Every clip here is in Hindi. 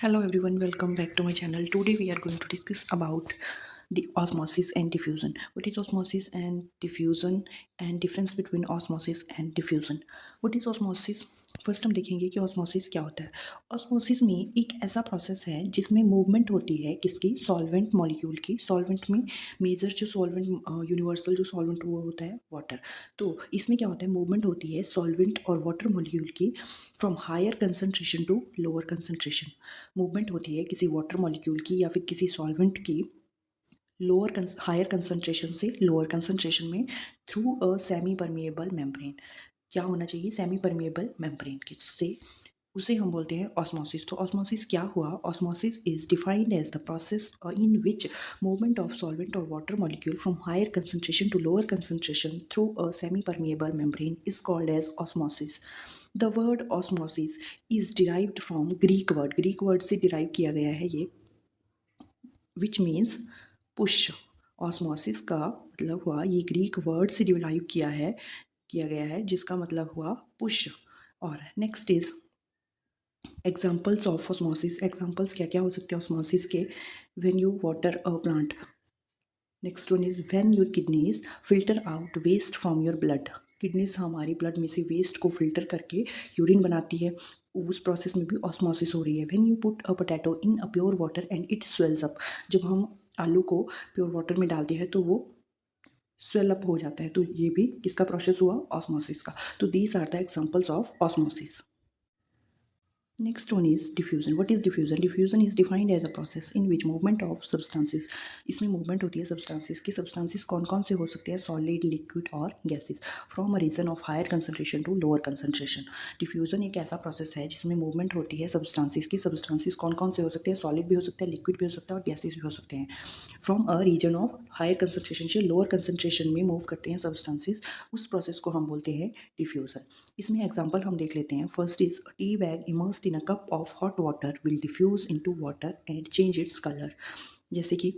Hello everyone, welcome back to my channel. Today we are going to discuss about the osmosis and diffusion. What is osmosis and diffusion and difference between osmosis and diffusion? What is osmosis? First हम देखेंगे कि ऑस्मोसिस क्या होता है। ऑस्मोसिस में एक ऐसा प्रोसेस है जिसमें मूवमेंट होती है किसकी, सॉल्वेंट मॉलिक्यूल की। सॉल्वेंट में मेजर जो सॉल्वेंट यूनिवर्सल जो सॉल्वेंट वो होता है वाटर। तो इसमें क्या होता है, मूवमेंट होती है सॉल्वेंट और वाटर मॉलिक्यूल की from higher concentration to lower concentration. Movement होती है किसी वाटर मॉलिक्यूल की या फिर किसी सॉल्वेंट की हायर कंसनट्रेशन से लोअर कंसनट्रेशन में through a semi permeable membrane. क्या होना चाहिए, सेमी परमिएबल मेम्ब्रेन से उसे हम बोलते हैं ऑस्मोसिस। तो ऑस्मोसिस क्या हुआ, osmosis is defined as the process in which movement of solvent और water molecule from higher concentration to lower concentration through a semi permeable membrane is called as osmosis. The word osmosis is derived from Greek word से डिराइव किया गया है ये, विच मीन्स पुश। ऑस्मोसिस का मतलब हुआ, ये ग्रीक वर्ड से डिराइव किया गया है जिसका मतलब हुआ पुश। और next is examples of osmosis. Examples क्या क्या हो सकते हैं ऑस्मोसिस के, when you water a plant. Next one is when your kidneys filter out waste from your blood. Kidneys हमारी ब्लड में से वेस्ट को फिल्टर करके यूरिन बनाती है, उस प्रोसेस में भी ऑस्मोसिस हो रही है। When you put a potato in a pure water and it swells up. जब हम आलू को प्योर वाटर में डालते हैं तो वो स्वेल अप हो जाता है, तो ये भी किसका प्रोसेस हुआ, ऑस्मोसिस का। तो these are the examples of osmosis. Next one is diffusion. What is diffusion? Diffusion is defined as a process in which movement of substances, इसमें movement होती है substances की। substances कौन कौन से हो सकते हैं, solid, liquid और gases, from a region of higher concentration to lower concentration. diffusion एक ऐसा process है जिसमें movement होती है substances की। substances कौन कौन से हो सकते हैं, solid भी हो सकते हैं, liquid भी हो सकता है और gases भी हो सकते हैं। from a region of higher concentration से lower concentration में move करते हैं substances, उस process को हम बोलते हैं diffusion. इसमें एग्जाम्पल हम देख लेते हैं। First is tea bag immersed in a cup of hot water will diffuse into water and change its colour. जैसे कि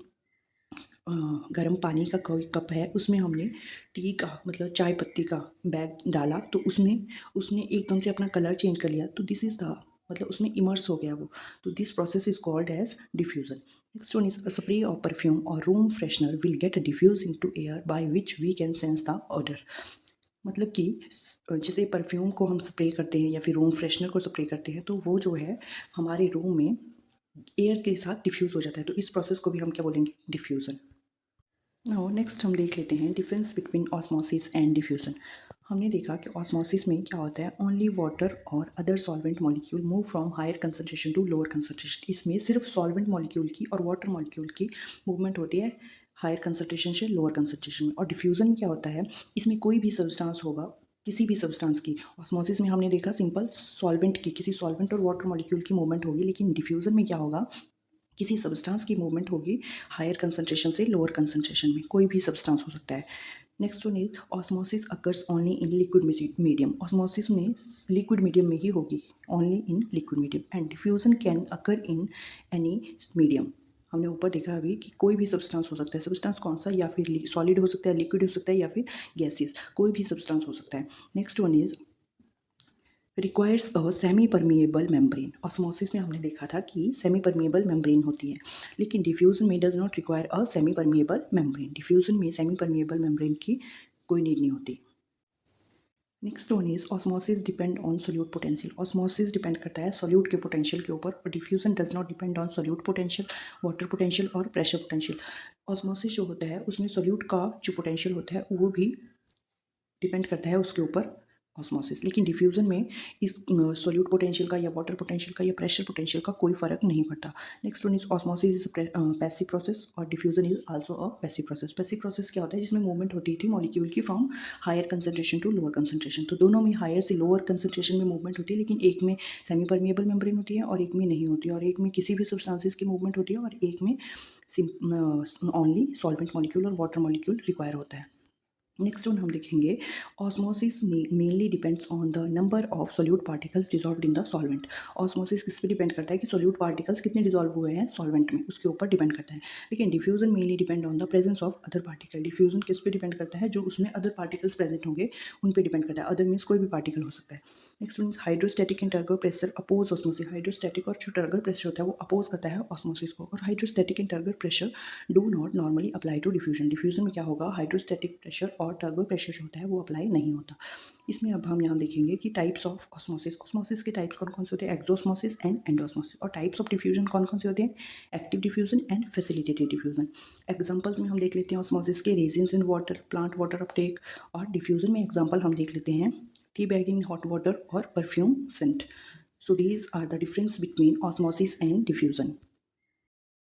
गर्म पानी का कोई कप है, उसमें हमने टी का मतलब चाय पत्ती का बैग डाला तो उसमें उसने एकदम से अपना कलर चेंज कर लिया, तो दिस इज द मतलब उसमें इमर्स हो गया वो। तो this process is called as diffusion. Next one is a spray of perfume और room freshener will get diffuse into air by which we can sense the odour. मतलब कि जैसे परफ्यूम को हम स्प्रे करते हैं या फिर रूम फ्रेशनर को स्प्रे करते हैं तो वो जो है हमारे रूम में एयर के साथ डिफ्यूज़ हो जाता है, तो इस प्रोसेस को भी हम क्या बोलेंगे, डिफ्यूज़न। नाउ नेक्स्ट हम देख लेते हैं difference between osmosis and diffusion. हमने देखा कि ऑस्मोसिस में क्या होता है, ओनली वाटर और other solvent molecule move from higher concentration to lower concentration. इसमें सिर्फ सॉल्वेंट मॉलिक्यूल की और वाटर मॉलिक्यूल की मूवमेंट होती है हायर कंसंट्रेशन से लोअर कंसंट्रेशन में। और डिफ्यूज़न में क्या होता है, इसमें कोई भी सब्सटेंस होगा, किसी भी सब्सटेंस की। ऑस्मोसिस में हमने देखा सिंपल सॉल्वेंट की, किसी सॉल्वेंट और वाटर मॉलिक्यूल की मूवमेंट होगी, लेकिन डिफ्यूज़न में क्या होगा, किसी सब्सटेंस की मूवमेंट होगी हायर कंसंट्रेशन से लोअर कंसंट्रेशन में, कोई भी सब्सटेंस हो सकता है। Next one is osmosis occurs only in liquid medium. Osmosis में लिक्विड मीडियम में ही होगी, only in liquid medium. And diffusion can occur in any medium. हमने ऊपर देखा अभी कि कोई भी सब्सटेंस हो सकता है। सब्सटेंस कौन सा, या फिर सॉलिड हो सकता है, लिक्विड हो सकता है, या फिर गैसेस, कोई भी सब्सटेंस हो सकता है। Next one is requires a semi permeable membrane. Osmosis में हमने देखा था कि सेमी परमिएबल मेम्ब्रेन होती है, लेकिन डिफ्यूजन में does not require a semi permeable membrane. Diffusion में सेमी परमिएबल मेम्ब्रेन की कोई नीड नहीं होती। Next one is osmosis depend on solute potential. Osmosis depend करता है सोल्यूट के पोटेंशियल के ऊपर, और diffusion does not depend on solute potential, water potential और प्रेशर पोटेंशियल। ऑस्मोसिस जो होता है उसमें सोल्यूट का जो पोटेंशियल होता है वो भी डिपेंड करता है उसके ऊपर, ऑस्मोसिस। लेकिन डिफ्यूजन में इस सोल्यूट पोटेंशियल का या वाटर पोटेंशियल का या प्रेशर पोटेंशियल का कोई फर्क नहीं पड़ता। Next one is osmosis is passive process और diffusion is also a passive process. Passive process क्या होता है, जिसमें मूवमेंट होती थी मॉलिक्यूल की from higher concentration to lower concentration. तो दोनों में हायर से लोअर कंसंट्रेशन में मूवमेंट होती है, लेकिन एक में सेमी परमिएबल मेम्ब्रेन होती है और एक में नहीं होती है, और एक में किसी भी सब्सटेंसेस की मूवमेंट होती है और एक में ओनली सॉल्वेंट मॉलिक्यूल और वाटर मॉलिक्यूल रिक्वायर होता है। नेक्स्ट वन हम देखेंगे osmosis mainly depends on the number of solute particles dissolve in the solvent. Osmosis किस पे डिपेंड करता है कि सोल्यूट पार्टिकल्स कितने डिजॉल्व हुए हैं सॉल्वेंट में, उसके ऊपर डिपेंड करता है। लेकिन diffusion mainly depend on the presence of other particle. Diffusion किस पे डिपेंड करता है, जो उसमें अदर पार्टिकल्स प्रेजेंट होंगे उन पे डिपेंड करता है। अदर मीन्स कोई भी पार्टिकल हो सकता है। Next means hydrostatic and turgor pressure oppose osmosis. Hydrostatic और जो टर्गर प्रेशर होता है वो अपोज करता है ऑस्मोसिस को। और hydrostatic and turgor pressure do not normally apply to diffusion. Diffusion में क्या होगा, हाइड्रोस्टैटिक प्रेशर और टर्बो प्रेशर जो होता है वो अप्लाई नहीं होता। इसमें अब हम यहाँ देखेंगे कि टाइप्स ऑफ ऑस्मोसिस। ऑस्मोसिस के टाइप्स कौन कौन से होते हैं, एक्सोस्मोसिस एंड एंडोस्मोसिस। और टाइप्स ऑफ डिफ्यूजन कौन कौन से होते हैं, active diffusion and facilitated diffusion. Examples में हम देख लेते हैं ऑस्मोसिस के, raisins in water, plant water uptake. और डिफ्यूजन में एग्जांपल हम देख लेते हैं tea bagging in hot water और perfume scent. So these are the difference between osmosis and diffusion.